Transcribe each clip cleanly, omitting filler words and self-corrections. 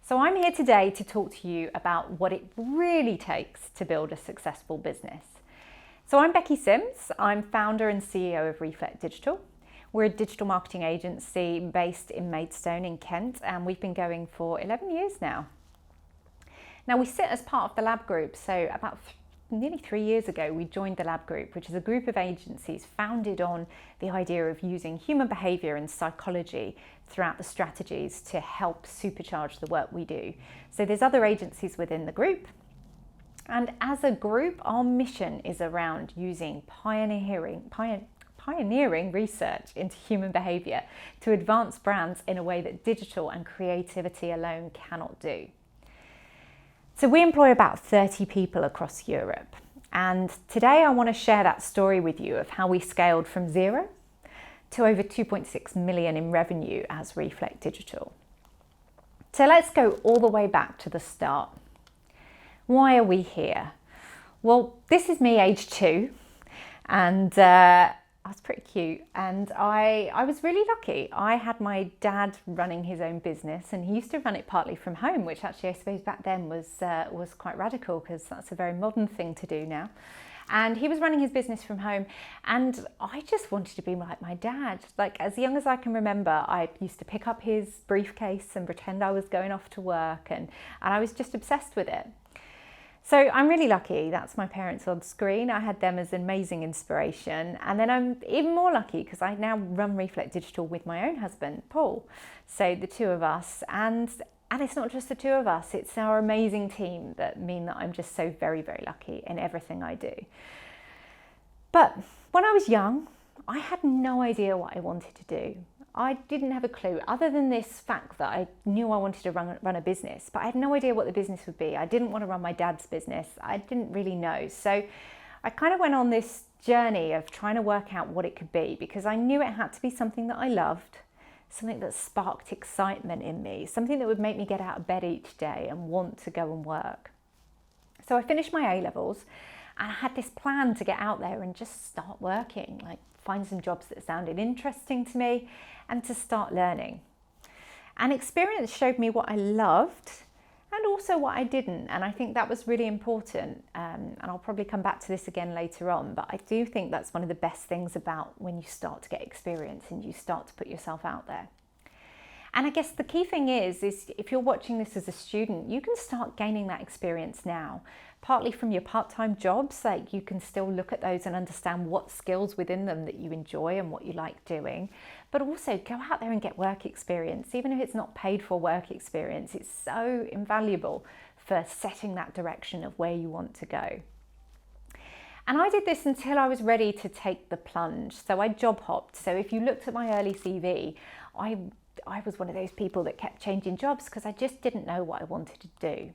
So I'm here today to talk to you about what it really takes to build a successful business. So I'm Becky Simms. I'm founder and CEO of Reflect Digital. We're a digital marketing agency based in Maidstone in Kent, and we've been going for 11 years now. Now we sit as part of the Lab Group, so about nearly 3 years ago we joined the Lab Group, which is a group of agencies founded on the idea of using human behaviour and psychology throughout the strategies to help supercharge the work we do. So there's other agencies within the group, and as a group our mission is around using pioneering research into human behaviour to advance brands in a way that digital and creativity alone cannot do. So we employ about 30 people across Europe, and today I want to share that story with you of how we scaled from zero to over 2.6 million in revenue as Reflect Digital. So let's go all the way back to the start. Why are we here? Well, this is me age 2, and I was pretty cute, and I was really lucky. I had my dad running his own business, and he used to run it partly from home, which actually I suppose back then was quite radical, because that's a very modern thing to do now. And he was running his business from home, and I just wanted to be like my dad. Like, as young as I can remember, I used to pick up his briefcase and pretend I was going off to work, and I was just obsessed with it. So I'm really lucky. That's my parents on screen. I had them as an amazing inspiration. And then I'm even more lucky because I now run Reflect Digital with my own husband, Paul. So the two of us, and it's not just the two of us, it's our amazing team that mean that I'm just so very, very lucky in everything I do. But when I was young, I had no idea what I wanted to do. I didn't have a clue, other than this fact that I knew I wanted to run a business, but I had no idea what the business would be. I didn't want to run my dad's business. I didn't really know. So I kind of went on this journey of trying to work out what it could be, because I knew it had to be something that I loved, something that sparked excitement in me, something that would make me get out of bed each day and want to go and work. So I finished my A-levels, and I had this plan to get out there and just start working, like find some jobs that sounded interesting to me and to start learning. And experience showed me what I loved and also what I didn't. And I think that was really important. And I'll probably come back to this again later on, but I do think that's one of the best things about when you start to get experience and you start to put yourself out there. And I guess the key thing is if you're watching this as a student, you can start gaining that experience now, partly from your part-time jobs. Like, you can still look at those and understand what skills within them that you enjoy and what you like doing, but also go out there and get work experience. Even if it's not paid for work experience, it's so invaluable for setting that direction of where you want to go. And I did this until I was ready to take the plunge. So I job hopped. So if you looked at my early CV, I was one of those people that kept changing jobs because I just didn't know what I wanted to do.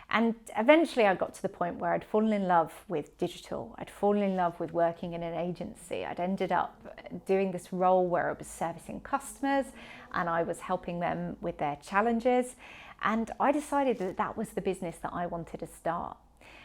And eventually I got to the point where I'd fallen in love with digital. I'd fallen in love with working in an agency. I'd ended up doing this role where I was servicing customers and I was helping them with their challenges. And I decided that that was the business that I wanted to start.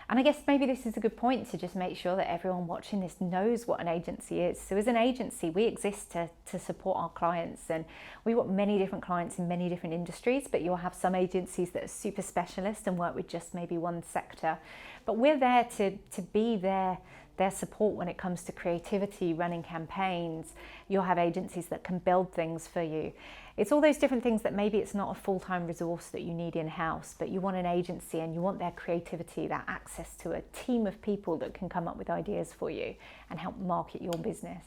And I guess maybe this is a good point to just make sure that everyone watching this knows what an agency is. So as an agency, we exist to support our clients, and we want many different clients in many different industries, but you'll have some agencies that are super specialist and work with just maybe one sector. But we're there to be their support when it comes to creativity, running campaigns. You'll have agencies that can build things for you. It's all those different things that maybe it's not a full-time resource that you need in-house, but you want an agency and you want their creativity, that access to a team of people that can come up with ideas for you and help market your business.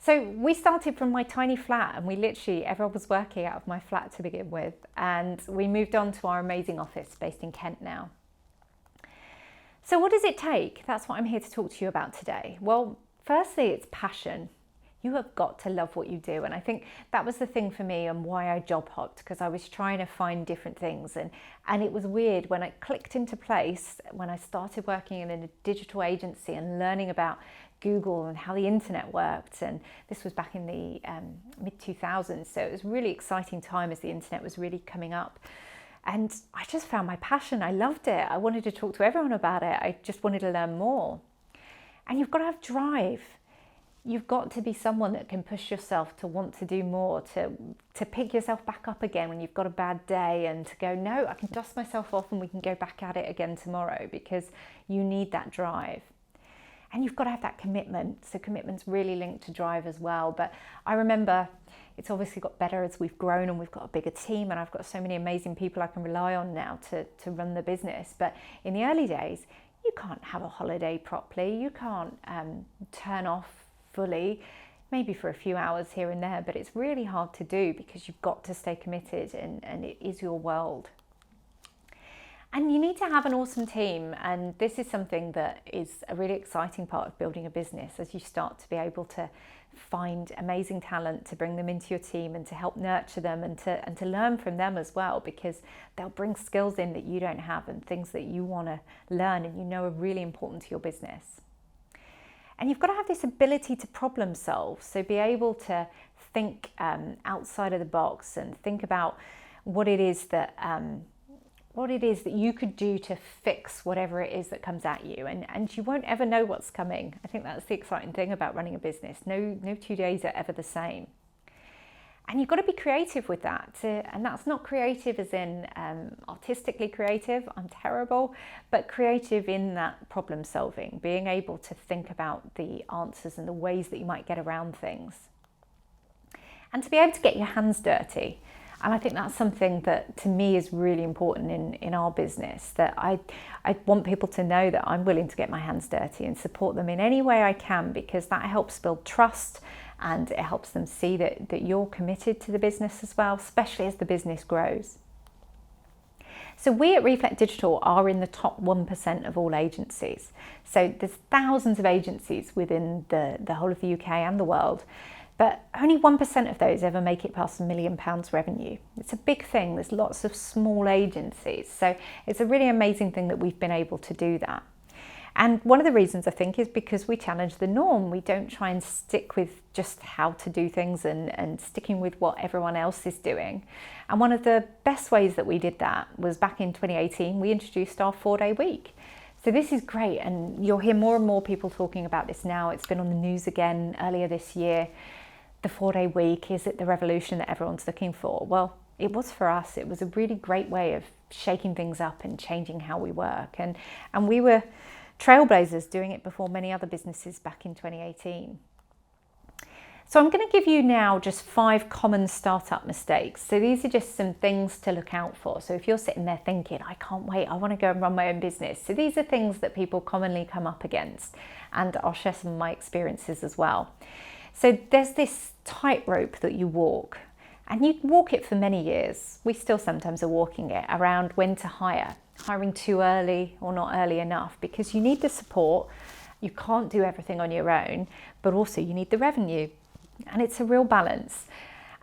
So we started from my tiny flat, and everyone was working out of my flat to begin with, and we moved on to our amazing office based in Kent now. So what does it take? That's what I'm here to talk to you about today. Well, firstly, it's passion. You have got to love what you do. And I think that was the thing for me and why I job hopped, because I was trying to find different things. And it was weird when it clicked into place, when I started working in a digital agency and learning about Google and how the internet worked. And this was back in the mid-2000s. So it was a really exciting time as the internet was really coming up. And I just found my passion. I loved it. I wanted to talk to everyone about it. I just wanted to learn more. And you've got to have drive. you've got to be someone that can push yourself to want to do more, to pick yourself back up again when you've got a bad day, and to go, no, I can dust myself off and we can go back at it again tomorrow, because you need that drive. And you've got to have that commitment. So commitment's really linked to drive as well. But I remember it's obviously got better as we've grown and we've got a bigger team, and I've got so many amazing people I can rely on now to run the business. But in the early days, you can't have a holiday properly. You can't turn off fully, maybe for a few hours here and there, but it's really hard to do because you've got to stay committed, and it is your world. And you need to have an awesome team, and this is something that is a really exciting part of building a business, as you start to be able to find amazing talent to bring them into your team and to help nurture them, and to learn from them as well, because they'll bring skills in that you don't have and things that you want to learn and you know are really important to your business. And you've got to have this ability to problem solve, so be able to think outside of the box and think about what it is that you could do to fix whatever it is that comes at you, and you won't ever know what's coming. I think that's the exciting thing about running a business. No 2 days are ever the same. And you've got to be creative with that, and that's not creative as in artistically creative, I'm terrible, but creative in that problem solving, being able to think about the answers and the ways that you might get around things. And to be able to get your hands dirty. And I think that's something that to me is really important in our business, that I want people to know that I'm willing to get my hands dirty and support them in any way I can, because that helps build trust and it helps them see that you're committed to the business as well, especially as the business grows. So we at Reflect Digital are in the top 1% of all agencies. So there's thousands of agencies within the whole of the UK and the world, but only 1% of those ever make it past £1 million revenue. It's a big thing. There's lots of small agencies. So it's a really amazing thing that we've been able to do that. And one of the reasons I think is because we challenge the norm. We don't try and stick with just how to do things and sticking with what everyone else is doing. And one of the best ways that we did that was back in 2018, we introduced our 4-day week. So this is great, and you'll hear more and more people talking about this now. It's been on the news again earlier this year. The 4-day week, is it the revolution that everyone's looking for? Well, it was for us. It was a really great way of shaking things up and changing how we work. And we were trailblazers doing it before many other businesses back in 2018. So I'm going to give you now just 5 common startup mistakes. So these are just some things to look out for. So if you're sitting there thinking, I can't wait, I want to go and run my own business. So these are things that people commonly come up against, and I'll share some of my experiences as well. So there's this tightrope that you walk, and you walk it for many years. We still sometimes are walking it around when to hire. Hiring too early or not early enough, because you need the support. You can't do everything on your own, but also you need the revenue, and it's a real balance.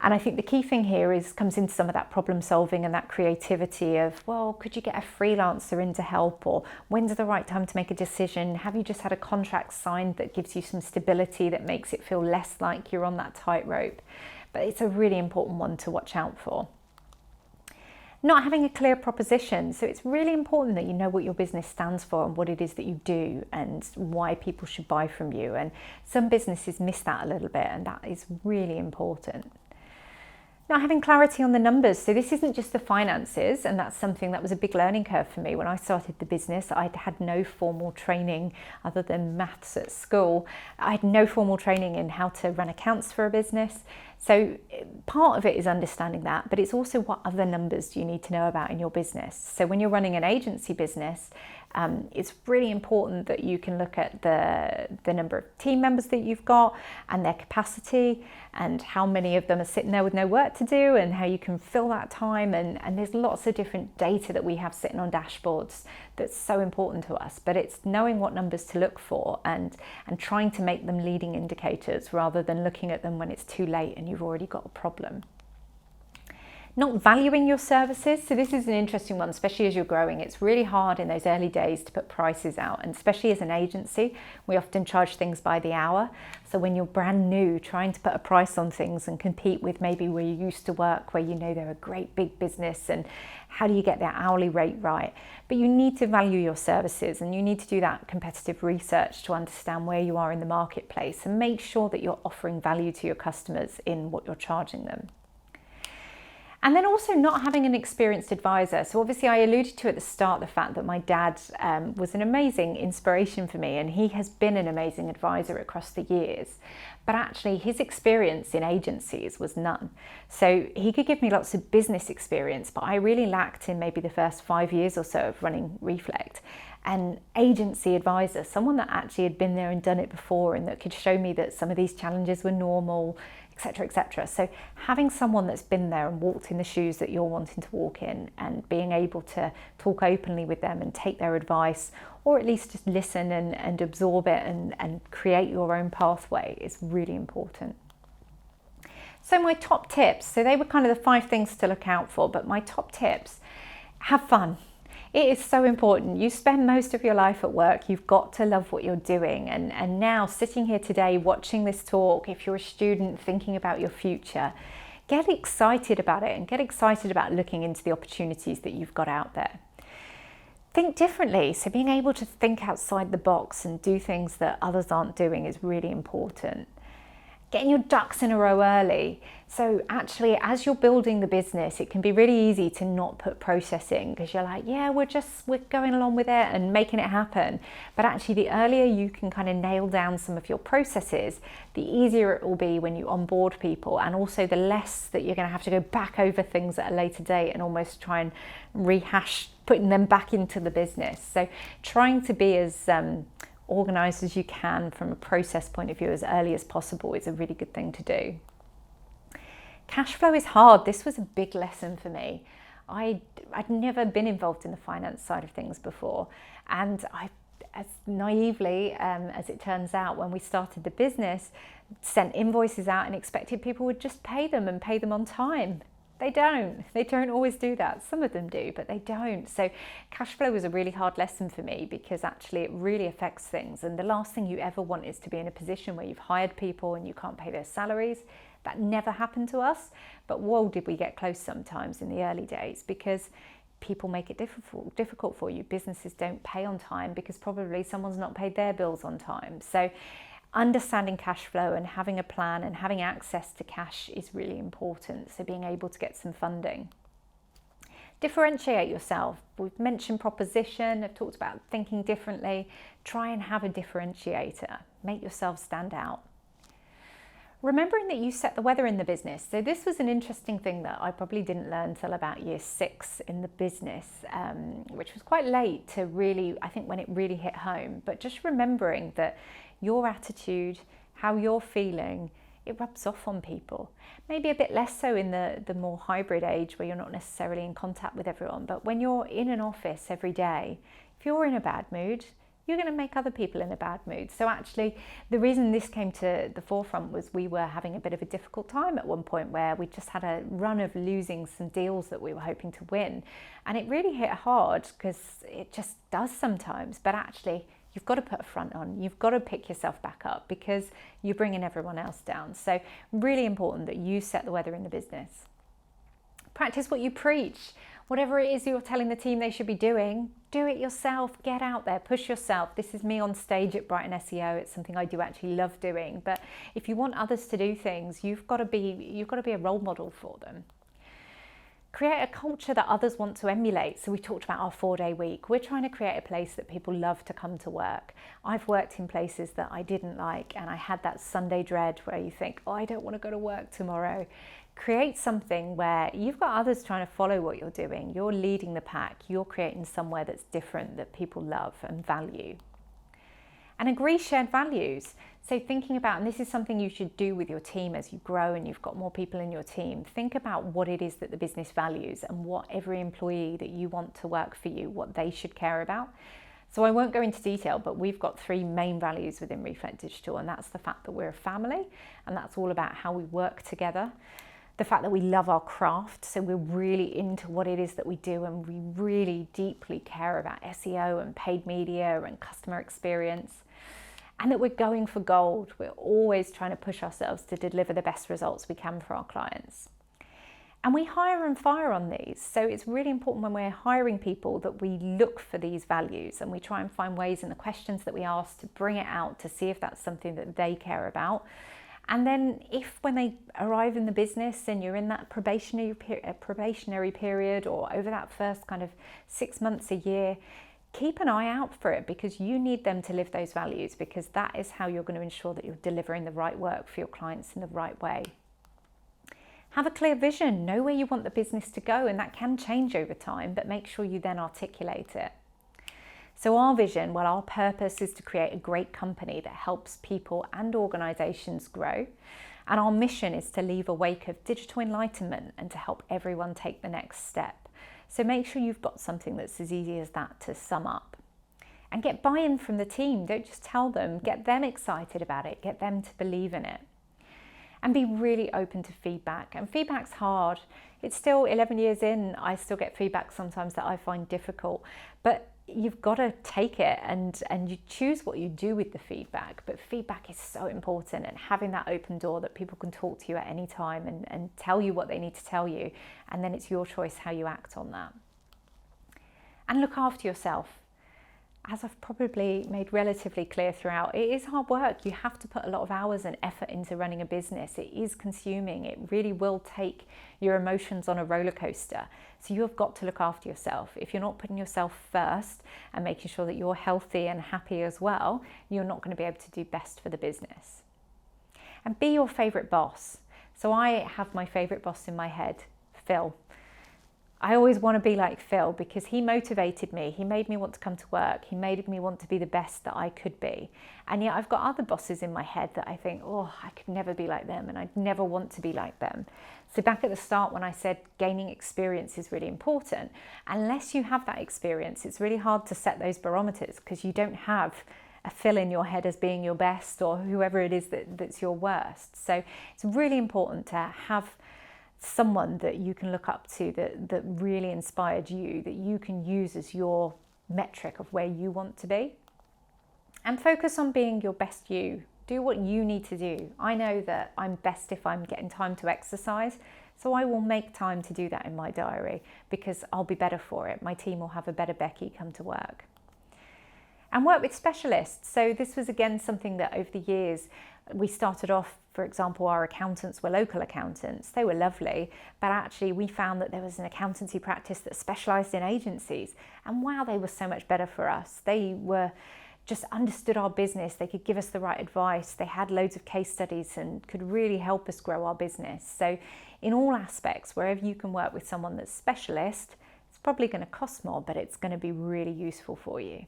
And I think the key thing here comes into some of that problem solving and that creativity of, well, could you get a freelancer in to help? Or when's the right time to make a decision? Have you just had a contract signed that gives you some stability, that makes it feel less like you're on that tightrope? But it's a really important one to watch out for. Not having a clear proposition. So it's really important that you know what your business stands for and what it is that you do and why people should buy from you. And some businesses miss that a little bit, and that is really important. Not having clarity on the numbers. So this isn't just the finances, and that's something that was a big learning curve for me. When I started the business, I'd had no formal training other than maths at school. I had no formal training in how to run accounts for a business. So part of it is understanding that, but it's also what other numbers do you need to know about in your business. So when you're running an agency business, it's really important that you can look at the number of team members that you've got and their capacity, and how many of them are sitting there with no work to do, and how you can fill that time. And there's lots of different data that we have sitting on dashboards that's so important to us. But it's knowing what numbers to look for and trying to make them leading indicators rather than looking at them when it's too late and you've already got a problem. Not valuing your services. So this is an interesting one, especially as you're growing. It's really hard in those early days to put prices out, and especially as an agency, we often charge things by the hour. So when you're brand new, trying to put a price on things and compete with maybe where you used to work, where you know they're a great big business, and how do you get their hourly rate right? But you need to value your services, and you need to do that competitive research to understand where you are in the marketplace and make sure that you're offering value to your customers in what you're charging them. And then also not having an experienced advisor. So obviously I alluded to at the start the fact that my dad was an amazing inspiration for me, and he has been an amazing advisor across the years. But actually his experience in agencies was none. So he could give me lots of business experience, but I really lacked in maybe the first 5 years or so of running Reflect. An agency advisor, someone that actually had been there and done it before, and that could show me that some of these challenges were normal, etc., etc. So having someone that's been there and walked in the shoes that you're wanting to walk in, and being able to talk openly with them and take their advice, or at least just listen and absorb it and create your own pathway, is really important. So my top tips, so they were kind of the 5 things to look out for, but my top tips: have fun. It is so important. You spend most of your life at work. You've got to love what you're doing. And now sitting here today, watching this talk, if you're a student thinking about your future, get excited about it and get excited about looking into the opportunities that you've got out there. Think differently. So being able to think outside the box and do things that others aren't doing is really important. Getting your ducks in a row early. So actually, as you're building the business, it can be really easy to not put process in, because you're like, yeah, we're going along with it and making it happen. But actually, the earlier you can kind of nail down some of your processes, the easier it will be when you onboard people, and also the less that you're going to have to go back over things at a later date and almost try and rehash putting them back into the business. So trying to be as organised as you can from a process point of view as early as possible is a really good thing to do. Cash flow is hard. This was a big lesson for me. I'd never been involved in the finance side of things before, and I, as naively as it turns out, when we started the business, sent invoices out and expected people would just pay them and pay them on time. They don't always do that. Some of them do, but they don't. So cash flow was a really hard lesson for me, because actually it really affects things. And the last thing you ever want is to be in a position where you've hired people and you can't pay their salaries. That never happened to us, but whoa, did we get close sometimes in the early days, because people make it difficult for you. Businesses don't pay on time because probably someone's not paid their bills on time. So understanding cash flow and having a plan and having access to cash is really important. So being able to get some funding. Differentiate yourself. We've mentioned proposition. I've talked about thinking differently. Try and have a differentiator. Make yourself stand out. Remembering that you set the weather in the business. So this was an interesting thing that I probably didn't learn till about year 6 in the business, which was quite late to really, I think, when it really hit home. But just remembering that your attitude, how you're feeling, it rubs off on people. Maybe a bit less so in the more hybrid age where you're not necessarily in contact with everyone. But when you're in an office every day, if you're in a bad mood, you're going to make other people in a bad mood. So actually, the reason this came to the forefront was we were having a bit of a difficult time at one point, where we just had a run of losing some deals that we were hoping to win. And it really hit hard, because it just does sometimes. But actually, you've got to put a front on. You've got to pick yourself back up, because you're bringing everyone else down. So really important that you set the weather in the business. Practice what you preach. Whatever it is you're telling the team they should be doing, do it yourself. Get out there, push yourself. This is me on stage at Brighton SEO. It's something I do actually love doing. But if you want others to do things, you've got to be a role model for them. Create a culture that others want to emulate. So we talked about our 4-day week. We're trying to create a place that people love to come to work. I've worked in places that I didn't like, and I had that Sunday dread where you think, oh, I don't want to go to work tomorrow. Create something where you've got others trying to follow what you're doing. You're leading the pack. You're creating somewhere that's different, that people love and value. And agree shared values. So thinking about, and this is something you should do with your team as you grow and you've got more people in your team, think about what it is that the business values and what every employee that you want to work for you, what they should care about. So I won't go into detail, but we've got 3 main values within Reflect Digital, and that's the fact that we're a family, and that's all about how we work together. the fact that we love our craft, so we're really into what it is that we do, and we really deeply care about SEO and paid media and customer experience, and that we're going for gold. We're always trying to push ourselves to deliver the best results we can for our clients. And we hire and fire on these. So it's really important when we're hiring people that we look for these values, and we try and find ways in the questions that we ask to bring it out to see if that's something that they care about. And then if when they arrive in the business and you're in that probationary period, or over that first kind of 6 months, a year, keep an eye out for it, because you need them to live those values, because that is how you're going to ensure that you're delivering the right work for your clients in the right way. Have a clear vision, know where you want the business to go, and that can change over time, but make sure you then articulate it. So our vision, well, our purpose is to create a great company that helps people and organisations grow. And our mission is to leave a wake of digital enlightenment and to help everyone take the next step. So make sure you've got something that's as easy as that to sum up. And get buy-in from the team. Don't just tell them, get them excited about it, get them to believe in it. And be really open to feedback. And feedback's hard. It's still 11 years in, I still get feedback sometimes that I find difficult. But you've got to take it and you choose what you do with the feedback. But feedback is so important, and having that open door that people can talk to you at any time and tell you what they need to tell you. And then it's your choice how you act on that. And look after yourself. As I've probably made relatively clear throughout, it is hard work. You have to put a lot of hours and effort into running a business. It is consuming. It really will take your emotions on a roller coaster. So you have got to look after yourself. If you're not putting yourself first and making sure that you're healthy and happy as well, you're not going to be able to do best for the business. And be your favourite boss. So I have my favourite boss in my head, Phil. I always want to be like Phil, because he motivated me. He made me want to come to work. He made me want to be the best that I could be. And yet I've got other bosses in my head that I think, oh, I could never be like them, and I'd never want to be like them. So back at the start when I said gaining experience is really important, unless you have that experience, it's really hard to set those barometers, because you don't have a Phil in your head as being your best, or whoever it is that's your worst. So it's really important to have someone that you can look up to that really inspired you, that you can use as your metric of where you want to be. And focus on being your best you. Do what you need to do. I know that I'm best if I'm getting time to exercise, so I will make time to do that in my diary, because I'll be better for it. My team will have a better Becky come to work. And work with specialists. So this was again something that over the years we started off, for example, our accountants were local accountants. They were lovely, but actually we found that there was an accountancy practice that specialised in agencies, and wow, they were so much better for us. They were just understood our business. They could give us the right advice. They had loads of case studies and could really help us grow our business. So in all aspects, wherever you can work with someone that's specialist, it's probably going to cost more, but it's going to be really useful for you.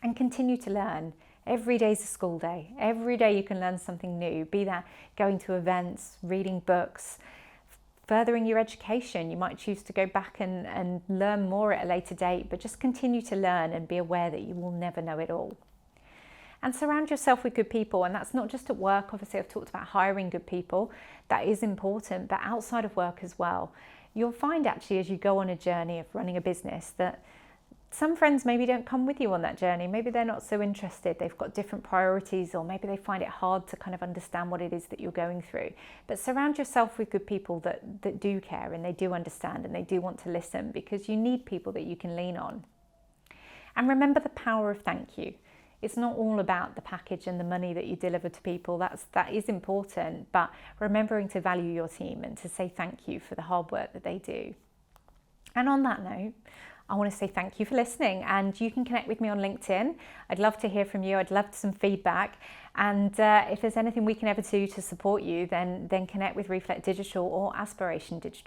And continue to learn. Every day is a school day. Every day you can learn something new, be that going to events, reading books, furthering your education. You might choose to go back and learn more at a later date, but just continue to learn and be aware that you will never know it all. And surround yourself with good people, and that's not just at work. Obviously, I've talked about hiring good people. That is important, but outside of work as well. You'll find actually as you go on a journey of running a business that some friends maybe don't come with you on that journey. Maybe they're not so interested. They've got different priorities, or maybe they find it hard to kind of understand what it is that you're going through. But surround yourself with good people that do care, and they do understand, and they do want to listen, because you need people that you can lean on. And remember the power of thank you. It's not all about the package and the money that you deliver to people. That is important, but remembering to value your team and to say thank you for the hard work that they do. And on that note, I want to say thank you for listening, and you can connect with me on LinkedIn. I'd love to hear from you. I'd love some feedback. And if there's anything we can ever do to support you, then connect with Reflect Digital or Aspiration Digital.